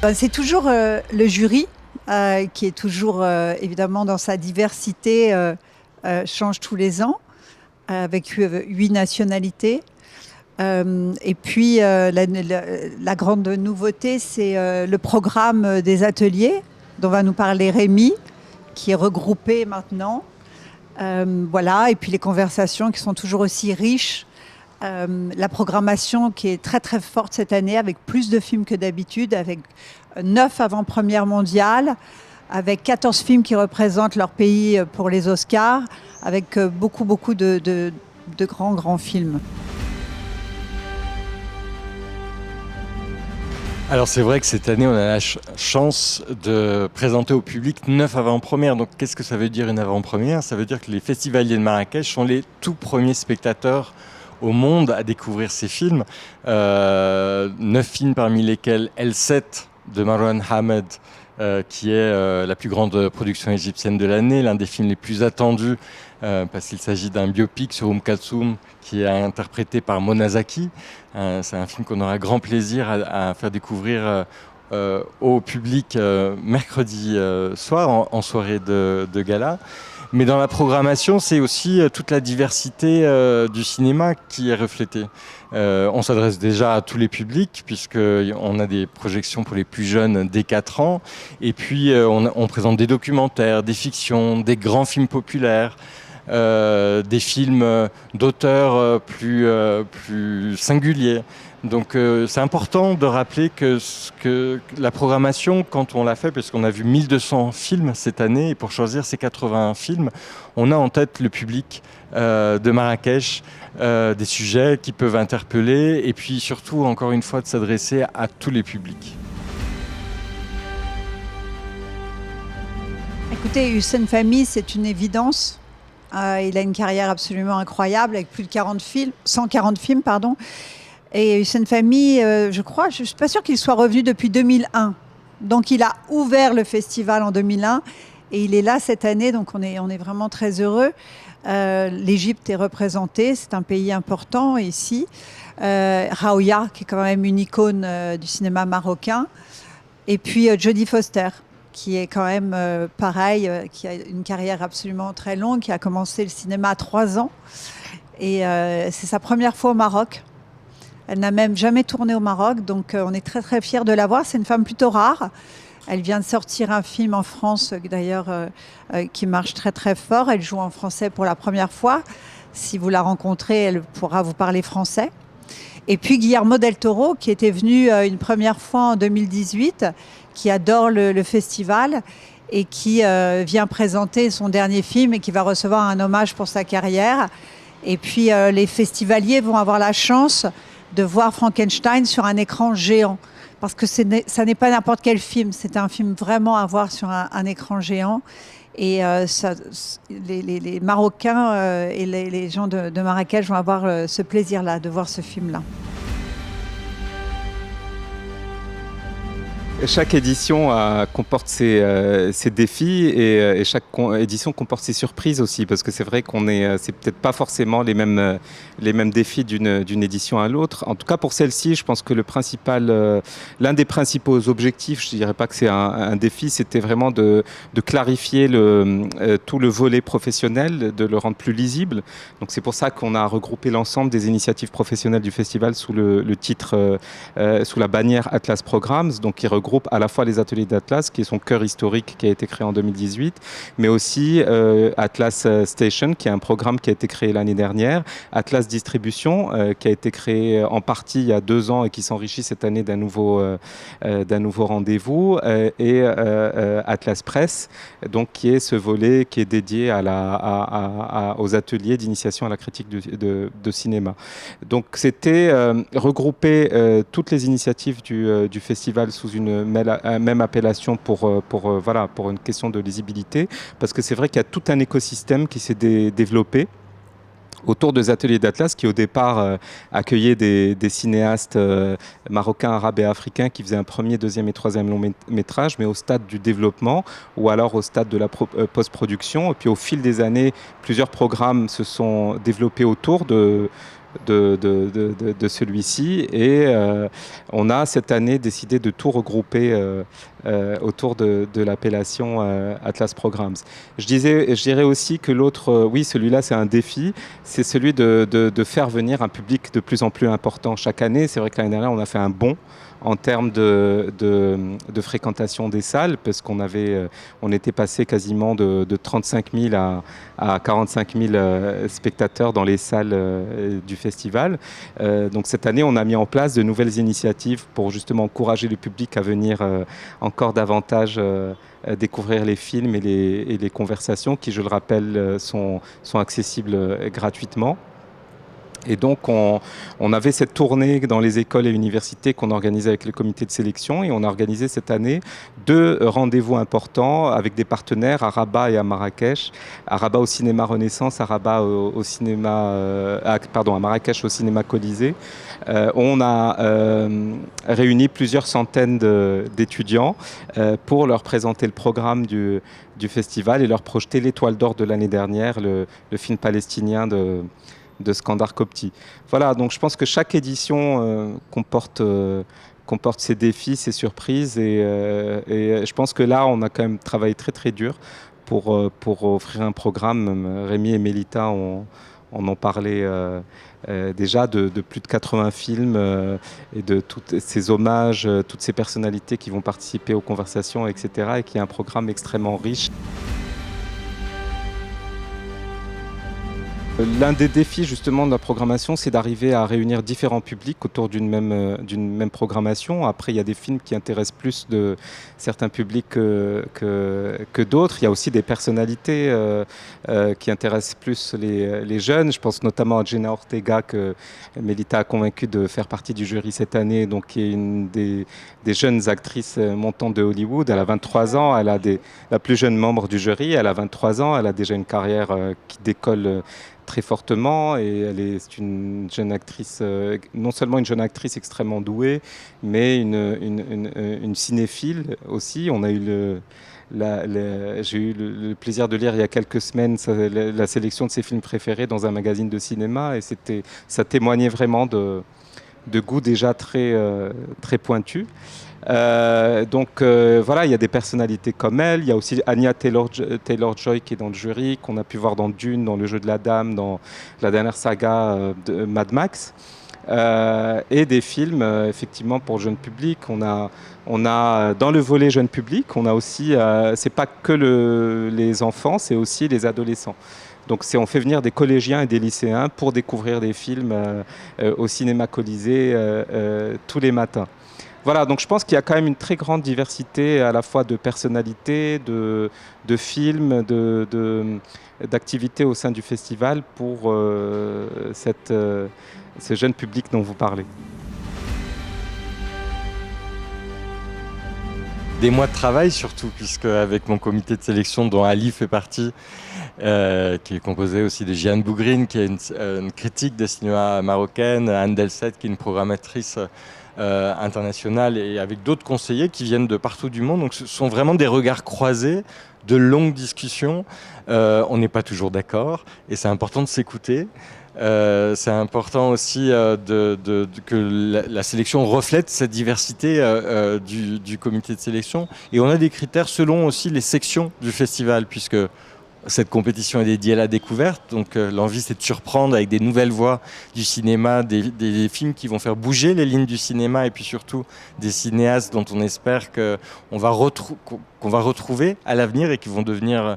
C'est toujours le jury qui est toujours évidemment dans sa diversité, change tous les ans avec 8 nationalités. Et puis la grande nouveauté, c'est le programme des ateliers dont va nous parler Rémi, qui est regroupé maintenant. Voilà, et puis les conversations qui sont toujours aussi riches. La programmation qui est très très forte cette année, avec plus de films que d'habitude, avec 9 avant-premières mondiales, avec 14 films qui représentent leur pays pour les Oscars, avec beaucoup de grands films. Alors c'est vrai que cette année, on a la chance de présenter au public 9 avant-premières. Donc qu'est-ce que ça veut dire une avant-première ? Ça veut dire que les festivaliers de Marrakech sont les tout premiers spectateurs au monde à découvrir ces films. 9 films parmi lesquels L7 de Marwan Hamed, qui est la plus grande production égyptienne de l'année, l'un des films les plus attendus, parce qu'il s'agit d'un biopic sur Kalsoum qui est interprété par Mona Zaki. C'est un film qu'on aura grand plaisir à faire découvrir au public mercredi soir en soirée de gala. Mais dans la programmation, c'est aussi toute la diversité du cinéma qui est reflétée. On s'adresse déjà à tous les publics, puisqu'on a des projections pour les plus jeunes dès 4 ans. Et puis, on présente des documentaires, des fictions, des grands films populaires, des films d'auteurs plus singuliers. Donc c'est important de rappeler que la programmation, quand on l'a fait, parce qu'on a vu 1200 films cette année, et pour choisir ces 80 films, on a en tête le public de Marrakech, des sujets qui peuvent interpeller, et puis surtout, encore une fois, de s'adresser à tous les publics. Écoutez, Hussein Fahmy, c'est une évidence. Il a une carrière absolument incroyable, avec plus de 140 films, pardon. Et Hussein Fahmy, je ne suis pas sûre qu'il soit revenu depuis 2001. Donc il a ouvert le festival en 2001 et il est là cette année, donc on est vraiment très heureux. L'Égypte est représentée, c'est un pays important ici. Raouya, qui est quand même une icône du cinéma marocain. Et puis Jodie Foster, qui est quand même pareil, qui a une carrière absolument très longue, qui a commencé le cinéma à 3 ans. Et c'est sa première fois au Maroc. Elle n'a même jamais tourné au Maroc, donc on est très très fiers de la voir. C'est une femme plutôt rare. Elle vient de sortir un film en France, d'ailleurs, qui marche très très fort. Elle joue en français pour la première fois. Si vous la rencontrez, elle pourra vous parler français. Et puis Guillermo del Toro, qui était venu une première fois en 2018, qui adore le festival et qui vient présenter son dernier film et qui va recevoir un hommage pour sa carrière. Et puis les festivaliers vont avoir la chance de voir Frankenstein sur un écran géant. Parce que ça n'est pas n'importe quel film, c'est un film vraiment à voir sur un écran géant. Et les Marocains et les gens de Marrakech vont avoir ce plaisir-là, de voir ce film-là. Chaque édition comporte ses défis et chaque édition comporte ses surprises aussi, parce que c'est vrai c'est peut-être pas forcément les mêmes défis d'une édition à l'autre. En tout cas pour celle-ci, je pense que l'un des principaux objectifs, je dirais pas que c'est un défi, c'était vraiment de clarifier tout le volet professionnel, de le rendre plus lisible. Donc c'est pour ça qu'on a regroupé l'ensemble des initiatives professionnelles du festival sous le titre, sous la bannière Atlas Programs, donc qui regroupe à la fois les ateliers d'Atlas, qui est son cœur historique qui a été créé en 2018, mais aussi Atlas Station, qui est un programme qui a été créé l'année dernière, Atlas Distribution, qui a été créé en partie il y a 2 ans et qui s'enrichit cette année d'un nouveau rendez-vous, et Atlas Presse, donc qui est ce volet qui est dédié aux ateliers d'initiation à la critique de cinéma. Donc c'était regrouper toutes les initiatives du festival sous une même appellation pour une question de lisibilité, parce que c'est vrai qu'il y a tout un écosystème qui s'est développé autour des ateliers d'Atlas, qui au départ accueillaient des cinéastes marocains, arabes et africains qui faisaient un premier, deuxième et troisième long métrage, mais au stade du développement ou alors au stade de la post-production. Et puis au fil des années, plusieurs programmes se sont développés autour de de celui-ci. Et on a cette année décidé de tout regrouper autour de l'appellation Atlas Programs. Je dirais aussi que l'autre, oui, celui-là, c'est un défi, c'est celui de faire venir un public de plus en plus important chaque année. C'est vrai que l'année dernière, on a fait un bond en termes de fréquentation des salles, parce on était passé quasiment de 35 000 à 45 000 spectateurs dans les salles du festival. Donc cette année, on a mis en place de nouvelles initiatives pour justement encourager le public à venir encore davantage découvrir les films et les conversations qui, je le rappelle, sont accessibles gratuitement. Et donc, on avait cette tournée dans les écoles et universités qu'on organisait avec le comité de sélection, et on a organisé cette année 2 rendez-vous importants avec des partenaires à Rabat et à Marrakech. À Rabat au cinéma Renaissance, à Rabat à Marrakech au cinéma Colisée. On a réuni plusieurs centaines d'étudiants pour leur présenter le programme du festival et leur projeter l'Étoile d'or de l'année dernière, le film palestinien de Skandar Kopti. Voilà, donc je pense que chaque édition comporte ses défis, ses surprises, et je pense que là, on a quand même travaillé très très dur pour offrir un programme. Rémi et Mélita on en parlait déjà de plus de 80 films et de tous ces hommages, toutes ces personnalités qui vont participer aux conversations, etc., et qui est un programme extrêmement riche. L'un des défis justement de la programmation, c'est d'arriver à réunir différents publics autour d'une même programmation. Après, il y a des films qui intéressent plus de certains publics que d'autres. Il y a aussi des personnalités qui intéressent plus les jeunes. Je pense notamment à Jenna Ortega, que Mélita a convaincu de faire partie du jury cette année, donc qui est une des jeunes actrices montantes de Hollywood. Elle a 23 ans, elle a la plus jeune membre du jury, elle a 23 ans, elle a déjà une carrière qui décolle très fortement, et c'est une jeune actrice, non seulement une jeune actrice extrêmement douée, mais une cinéphile aussi. On a eu j'ai eu le plaisir de lire il y a quelques semaines la sélection de ses films préférés dans un magazine de cinéma, et ça témoignait vraiment de goût déjà très pointu. Voilà, il y a des personnalités comme elle. Il y a aussi Anya Taylor-Joy qui est dans le jury, qu'on a pu voir dans Dune, dans Le Jeu de la Dame, dans la dernière saga de Mad Max. Et des films effectivement pour jeune public. On a dans le volet jeune public, on a aussi, c'est pas que les enfants, c'est aussi les adolescents. Donc on fait venir des collégiens et des lycéens pour découvrir des films au cinéma Colisée tous les matins. Voilà, donc je pense qu'il y a quand même une très grande diversité à la fois de personnalités, de films, d'activités au sein du festival pour ce jeune public dont vous parlez. Des mois de travail surtout, puisque avec mon comité de sélection dont Ali fait partie, qui est composé aussi de Jeanne Bougrine, qui est une critique de cinéma marocaine, Anne Delset, qui est une programmatrice internationale, et avec d'autres conseillers qui viennent de partout du monde. Donc ce sont vraiment des regards croisés, de longues discussions. On n'est pas toujours d'accord, et c'est important de s'écouter. C'est important aussi que la sélection reflète cette diversité du comité de sélection. Et on a des critères selon aussi les sections du festival, puisque cette compétition est dédiée à la découverte. Donc l'envie, c'est de surprendre avec des nouvelles voies du cinéma, des films qui vont faire bouger les lignes du cinéma, et puis surtout des cinéastes dont on espère qu'on va retrouver à l'avenir et qui vont devenir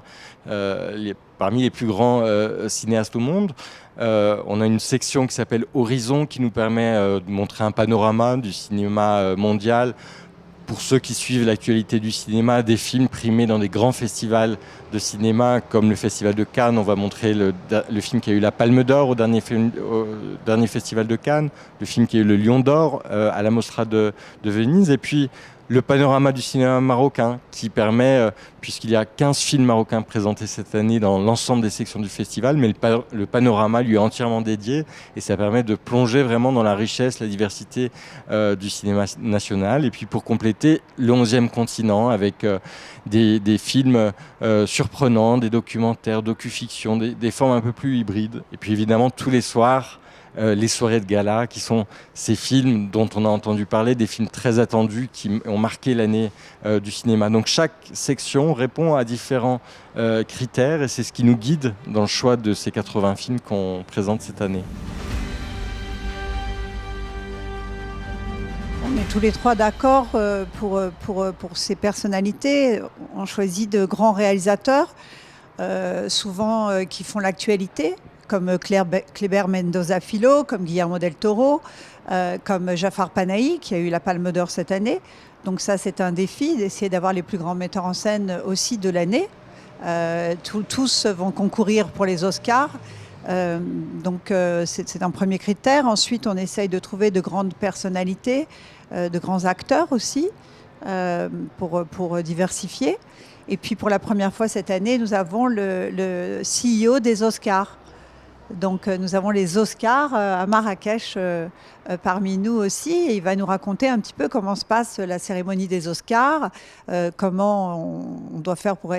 parmi les plus grands cinéastes au monde. On a une section qui s'appelle Horizon, qui nous permet de montrer un panorama du cinéma mondial. Pour ceux qui suivent l'actualité du cinéma, des films primés dans des grands festivals de cinéma, comme le Festival de Cannes. On va montrer le film qui a eu la Palme d'Or au dernier Festival de Cannes, le film qui a eu le Lion d'Or à la Mostra de Venise, et puis le panorama du cinéma marocain, qui permet, puisqu'il y a 15 films marocains présentés cette année dans l'ensemble des sections du festival, mais le panorama lui est entièrement dédié, et ça permet de plonger vraiment dans la richesse, la diversité du cinéma national. Et puis pour compléter, le 11e continent, avec des films surprenants, des documentaires, docu-fiction, des formes un peu plus hybrides. Et puis évidemment, tous les soirs, les soirées de gala, qui sont ces films dont on a entendu parler, des films très attendus qui ont marqué l'année du cinéma. Donc chaque section répond à différents critères et c'est ce qui nous guide dans le choix de ces 80 films qu'on présente cette année. On est tous les trois d'accord pour ces personnalités. On choisit de grands réalisateurs, souvent qui font l'actualité, comme Kleber Mendoza Filho, comme Guillermo del Toro, comme Jafar Panahi, qui a eu la Palme d'Or cette année. Donc ça, c'est un défi d'essayer d'avoir les plus grands metteurs en scène aussi de l'année. Tous vont concourir pour les Oscars. Donc c'est un premier critère. Ensuite, on essaye de trouver de grandes personnalités, de grands acteurs aussi, pour diversifier. Et puis pour la première fois cette année, nous avons le CEO des Oscars. Donc nous avons les Oscars à Marrakech parmi nous aussi. Et il va nous raconter un petit peu comment se passe la cérémonie des Oscars, comment on doit faire pour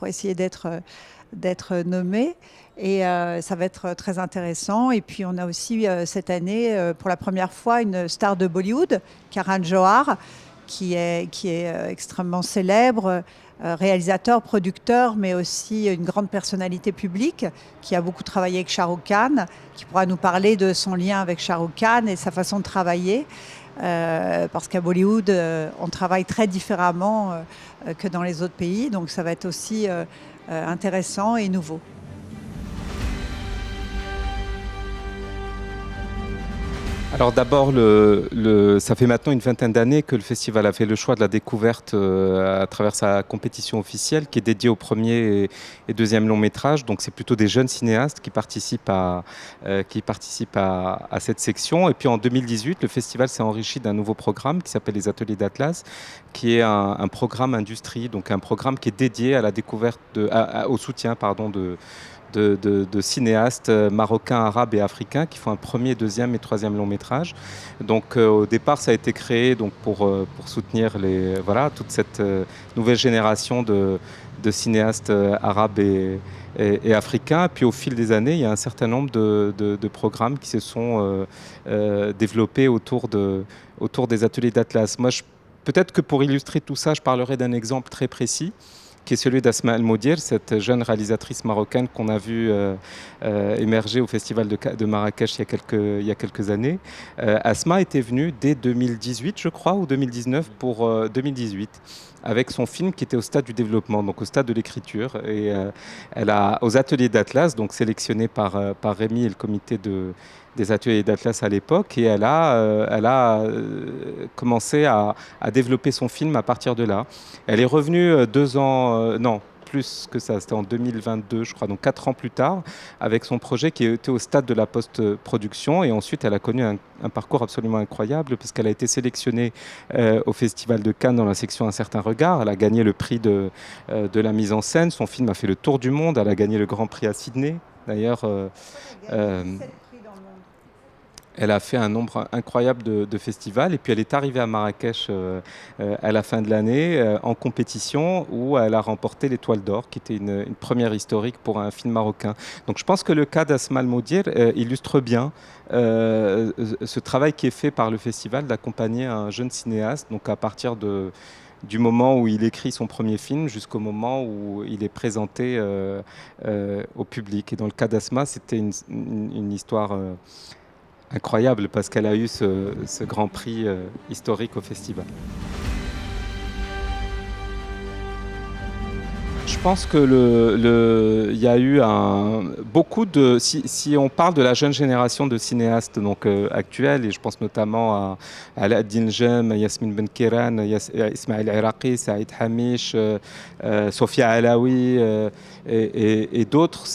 essayer d'être nommé. Et ça va être très intéressant. Et puis on a aussi cette année, pour la première fois, une star de Bollywood, Karan Johar, qui est extrêmement célèbre, réalisateur, producteur, mais aussi une grande personnalité publique, qui a beaucoup travaillé avec Shah Rukh Khan, qui pourra nous parler de son lien avec Shah Rukh Khan et sa façon de travailler. Parce qu'à Bollywood, on travaille très différemment que dans les autres pays. Donc ça va être aussi intéressant et nouveau. Alors d'abord, ça fait maintenant une vingtaine d'années que le festival a fait le choix de la découverte à travers sa compétition officielle qui est dédiée au premier et deuxième long métrage. Donc c'est plutôt des jeunes cinéastes qui participent à cette section. Et puis en 2018, le festival s'est enrichi d'un nouveau programme qui s'appelle les Ateliers d'Atlas, qui est un programme industrie, donc un programme qui est dédié à la découverte, au soutien de cinéastes marocains, arabes et africains qui font un premier, deuxième et troisième long métrage. Donc au départ, ça a été créé donc, pour soutenir toute cette nouvelle génération de cinéastes arabes et africains. Puis au fil des années, il y a un certain nombre de programmes qui se sont développés autour des ateliers d'Atlas. Moi, peut-être que pour illustrer tout ça, je parlerai d'un exemple très précis, qui est celui d'Asma El Moudir, cette jeune réalisatrice marocaine qu'on a vue émerger au Festival de Marrakech il y a quelques années. Asma était venue dès 2018, je crois, ou 2019, pour 2018, avec son film qui était au stade du développement, donc au stade de l'écriture. Et elle a, aux ateliers d'Atlas, donc sélectionnés par Rémi et le comité des ateliers d'Atlas à l'époque, et elle a commencé à développer son film à partir de là. Elle est revenue 2 ans, non, plus que ça, c'était en 2022, je crois, donc 4 ans plus tard, avec son projet qui était au stade de la post-production. Et ensuite, elle a connu un parcours absolument incroyable, parce qu'elle a été sélectionnée au Festival de Cannes dans la section Un certain regard. Elle a gagné le prix de la mise en scène. Son film a fait le tour du monde. Elle a gagné le Grand Prix à Sydney. D'ailleurs, elle a fait un nombre incroyable de festivals, et puis elle est arrivée à Marrakech à la fin de l'année en compétition, où elle a remporté l'Étoile d'Or, qui était une première historique pour un film marocain. Donc je pense que le cas d'Asma El Moudir illustre bien ce travail qui est fait par le festival d'accompagner un jeune cinéaste, donc à partir du moment où il écrit son premier film jusqu'au moment où il est présenté au public. Et dans le cas d'Asma, c'était une histoire incroyable, parce qu'elle a eu ce grand prix historique au festival. Je pense que il y a eu beaucoup de... Si on parle de la jeune génération de cinéastes donc, actuels, et je pense notamment à Alaaddin Jem, Yasmine Benkiran, Ismaël Iraqi, Saïd Hamish, Sofia Alaoui et d'autres,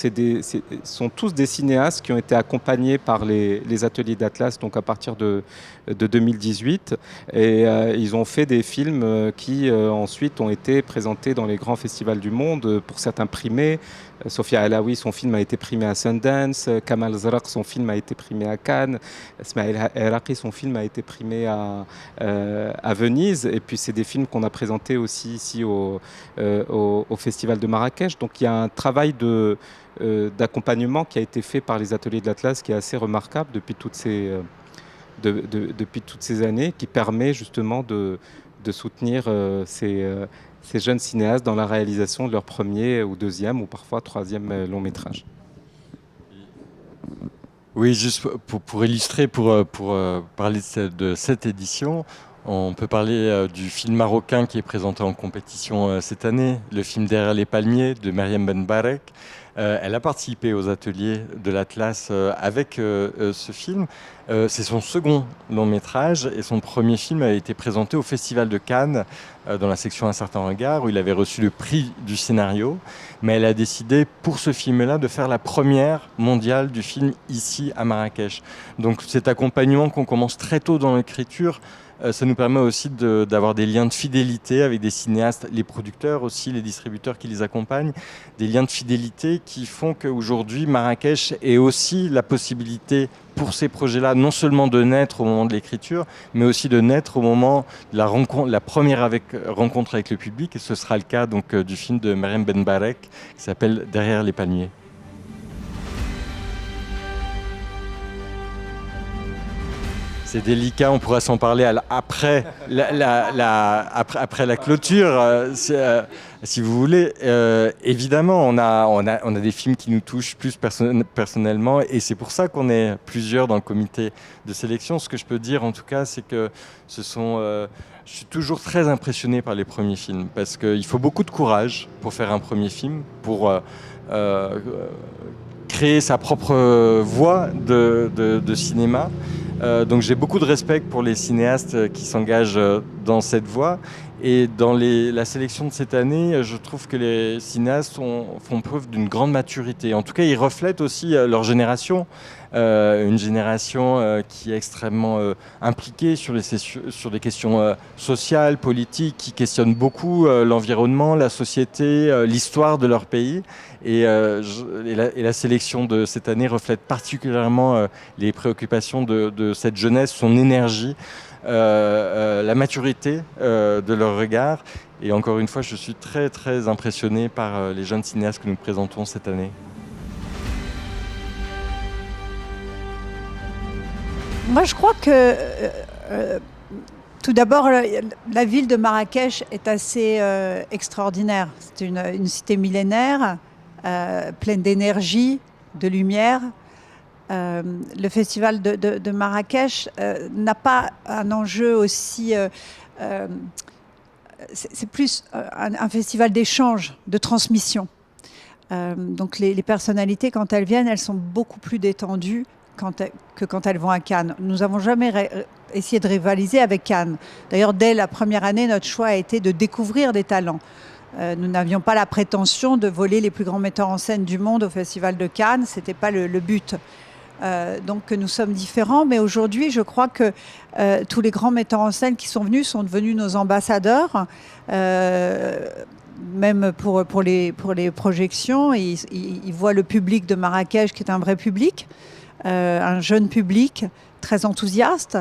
sont tous des cinéastes qui ont été accompagnés par les ateliers d'Atlas, donc à partir de 2018. Et ils ont fait des films qui ensuite ont été présentés dans les grands festivals du monde. pour certains primés. Sofia Alaoui, son film a été primé à Sundance. Kamal Zrak, son film a été primé à Cannes. Smaïl Eraqi, son film a été primé à Venise. Et puis, c'est des films qu'on a présentés aussi ici au Festival de Marrakech. Donc, il y a un travail d'accompagnement qui a été fait par les ateliers de l'Atlas qui est assez remarquable depuis toutes ces années, qui permet justement de soutenir ces jeunes cinéastes dans la réalisation de leur premier ou deuxième ou parfois troisième long métrage. Oui, juste pour illustrer, pour parler de cette édition, on peut parler du film marocain qui est présenté en compétition cette année, le film Derrière les palmiers de Mariam Benbarek. Elle a participé aux ateliers de l'Atlas avec ce film. C'est son second long métrage et son premier film a été présenté au Festival de Cannes dans la section Un certain regard où il avait reçu le prix du scénario. Mais elle a décidé pour ce film-là de faire la première mondiale du film ici à Marrakech. Donc cet accompagnement qu'on commence très tôt dans l'écriture, ça nous permet aussi d'avoir des liens de fidélité avec des cinéastes, les producteurs aussi, les distributeurs qui les accompagnent, des liens de fidélité qui font qu'aujourd'hui, Marrakech ait aussi la possibilité pour ces projets-là, non seulement de naître au moment de l'écriture, mais aussi de naître au moment de la rencontre, la première rencontre avec le public. Et ce sera le cas donc, du film de Mariam Benbarek qui s'appelle Derrière les palmiers. C'est délicat, on pourra s'en parler après la clôture, si vous voulez. Évidemment, on a des films qui nous touchent plus personnellement, et c'est pour ça qu'on est plusieurs dans le comité de sélection. Ce que je peux dire, en tout cas, c'est que je suis toujours très impressionné par les premiers films, parce qu'il faut beaucoup de courage pour faire un premier film, pour créer sa propre voie de cinéma. Donc j'ai beaucoup de respect pour les cinéastes qui s'engagent dans cette voie. Et dans la sélection de cette année, je trouve que les cinéastes font preuve d'une grande maturité. En tout cas, ils reflètent aussi leur génération, une génération qui est extrêmement impliquée sur des questions sociales, politiques, qui questionnent beaucoup l'environnement, la société, l'histoire de leur pays. Et la sélection de cette année reflète particulièrement les préoccupations de cette jeunesse, son énergie, la maturité de leur regard. Et encore une fois, je suis très très impressionné par les jeunes cinéastes que nous présentons cette année. Moi, je crois que tout d'abord, la ville de Marrakech est assez extraordinaire. C'est une cité millénaire, pleine d'énergie, de lumière. Le festival de Marrakech n'a pas un enjeu aussi... c'est plus un festival d'échange, de transmission. Donc les personnalités, quand elles viennent, elles sont beaucoup plus détendues que quand elles vont à Cannes. Nous n'avons jamais essayé de rivaliser avec Cannes. D'ailleurs, dès la première année, notre choix a été de découvrir des talents. Nous n'avions pas la prétention de voler les plus grands metteurs en scène du monde au Festival de Cannes. Ce n'était pas le but. Donc nous sommes différents, mais aujourd'hui je crois que tous les grands metteurs en scène qui sont devenus nos ambassadeurs, même pour les projections. Ils voient le public de Marrakech qui est un vrai public, un jeune public très enthousiaste.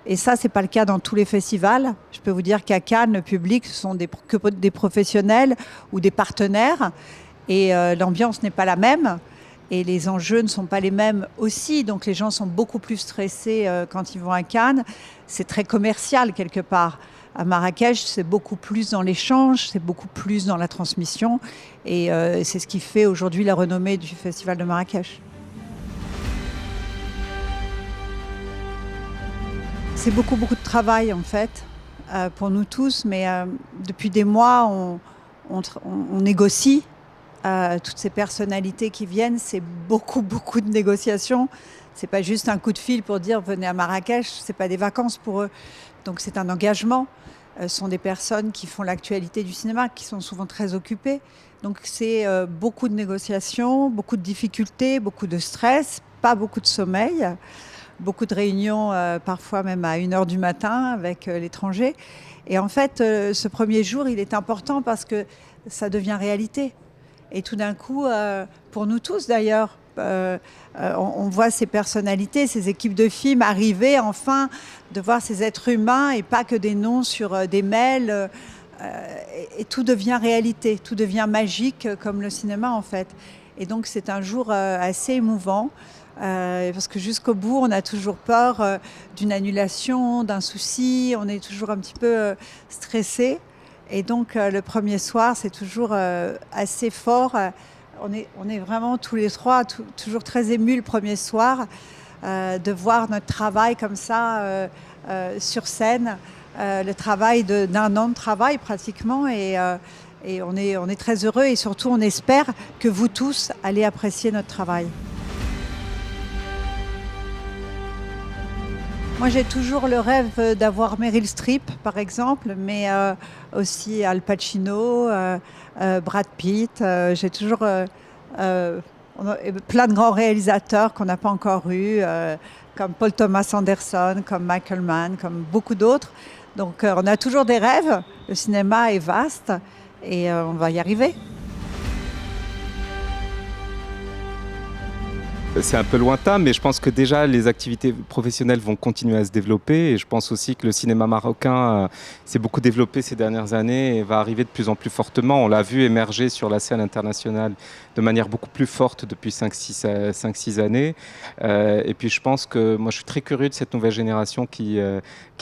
Et ça, c'est pas le cas dans tous les festivals. Je peux vous dire qu'à Cannes, le public, ce sont que des professionnels ou des partenaires. Et l'ambiance n'est pas la même. Et les enjeux ne sont pas les mêmes aussi. Donc les gens sont beaucoup plus stressés quand ils vont à Cannes. C'est très commercial quelque part. À Marrakech, c'est beaucoup plus dans l'échange, c'est beaucoup plus dans la transmission. Et c'est ce qui fait aujourd'hui la renommée du Festival de Marrakech. C'est beaucoup de travail en fait pour nous tous. Mais depuis des mois, on négocie. Toutes ces personnalités qui viennent, c'est beaucoup de négociations. C'est pas juste un coup de fil pour dire venez à Marrakech, c'est pas des vacances pour eux. Donc c'est un engagement. Ce sont des personnes qui font l'actualité du cinéma, qui sont souvent très occupées. Donc c'est beaucoup de négociations, beaucoup de difficultés, beaucoup de stress, pas beaucoup de sommeil, beaucoup de réunions, parfois même à 1h du matin avec l'étranger. Et en fait, ce premier jour, il est important parce que ça devient réalité. Et tout d'un coup, pour nous tous d'ailleurs, on voit ces personnalités, ces équipes de films arriver enfin, de voir ces êtres humains et pas que des noms sur des mails. Et tout devient réalité, tout devient magique comme le cinéma en fait. Et donc c'est un jour assez émouvant. Parce que jusqu'au bout, on a toujours peur d'une annulation, d'un souci, on est toujours un petit peu stressé. Et donc le premier soir, c'est toujours assez fort. On est vraiment tous les trois toujours très émus le premier soir de voir notre travail comme ça sur scène, le travail d'un an de travail pratiquement. Et on est très heureux et surtout on espère que vous tous allez apprécier notre travail. Moi, j'ai toujours le rêve d'avoir Meryl Streep, par exemple, mais aussi Al Pacino, Brad Pitt. J'ai toujours plein de grands réalisateurs qu'on n'a pas encore eus, comme Paul Thomas Anderson, comme Michael Mann, comme beaucoup d'autres. Donc, on a toujours des rêves. Le cinéma est vaste et on va y arriver. C'est un peu lointain, mais je pense que déjà les activités professionnelles vont continuer à se développer et je pense aussi que le cinéma marocain s'est beaucoup développé ces dernières années et va arriver de plus en plus fortement. On l'a vu émerger sur la scène internationale de manière beaucoup plus forte depuis 5-6 années. Et puis je pense que moi je suis très curieux de cette nouvelle génération qui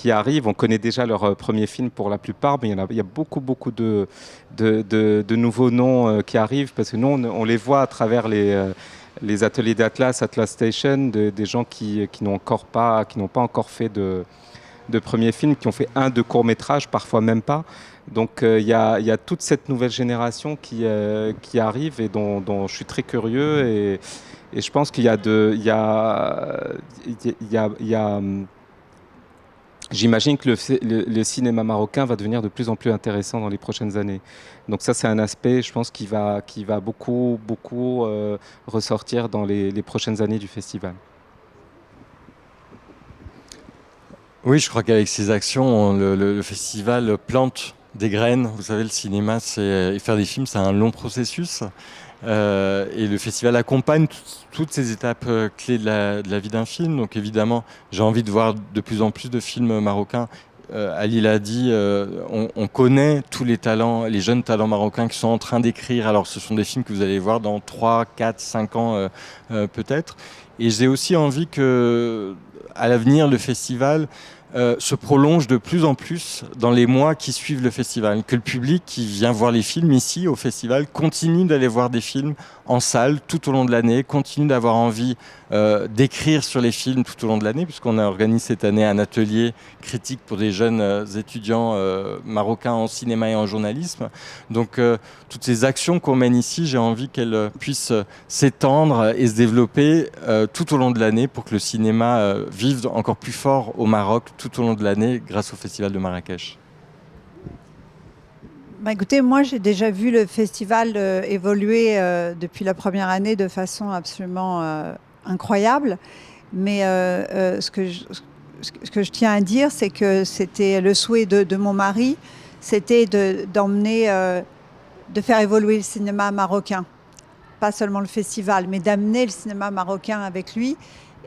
arrive. On connaît déjà leur premier film pour la plupart, mais il y a beaucoup de nouveaux noms qui arrivent parce que nous on les voit à travers les ateliers d'Atlas, Atlas Station, des gens qui n'ont pas encore fait de premier film, qui ont fait 1-2 courts-métrages, parfois même pas. Donc il y a toute cette nouvelle génération qui arrive et dont je suis très curieux et je pense qu'il y a j'imagine que le cinéma marocain va devenir de plus en plus intéressant dans les prochaines années. Donc ça, c'est un aspect, je pense, qui va beaucoup ressortir dans les prochaines années du festival. Oui, je crois qu'avec ces actions, le festival plante des graines. Vous savez, le cinéma, et faire des films, c'est un long processus. Et le festival accompagne toutes ces étapes clés de la vie d'un film. Donc évidemment, j'ai envie de voir de plus en plus de films marocains. Ali l'a dit, on connaît tous les talents, les jeunes talents marocains qui sont en train d'écrire. Alors ce sont des films que vous allez voir dans 3, 4, 5 ans peut-être. Et j'ai aussi envie que, à l'avenir, le festival se prolonge de plus en plus dans les mois qui suivent le festival. Que le public qui vient voir les films ici au festival continue d'aller voir des films en salle tout au long de l'année, continue d'avoir envie d'écrire sur les films tout au long de l'année, puisqu'on a organisé cette année un atelier critique pour des jeunes étudiants marocains en cinéma et en journalisme. Donc toutes ces actions qu'on mène ici, j'ai envie qu'elles puissent s'étendre et se développer tout au long de l'année pour que le cinéma vive encore plus fort au Maroc tout au long de l'année grâce au Festival de Marrakech. Bah écoutez, moi j'ai déjà vu le festival évoluer depuis la première année de façon absolument incroyable. Mais ce que je tiens à dire, c'est que c'était le souhait de mon mari, c'était d'emmener, de faire évoluer le cinéma marocain. Pas seulement le festival, mais d'amener le cinéma marocain avec lui.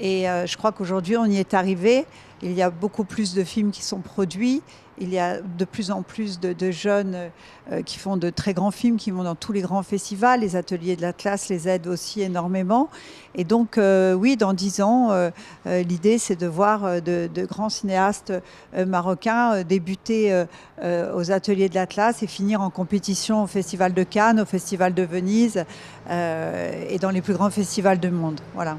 Et je crois qu'aujourd'hui, on y est arrivé. Il y a beaucoup plus de films qui sont produits. Il y a de plus en plus de jeunes qui font de très grands films, qui vont dans tous les grands festivals. Les ateliers de l'Atlas les aident aussi énormément. Et donc, oui, dans 10 ans, l'idée, c'est de voir de grands cinéastes marocains débuter aux ateliers de l'Atlas et finir en compétition au Festival de Cannes, au Festival de Venise et dans les plus grands festivals du monde. Voilà.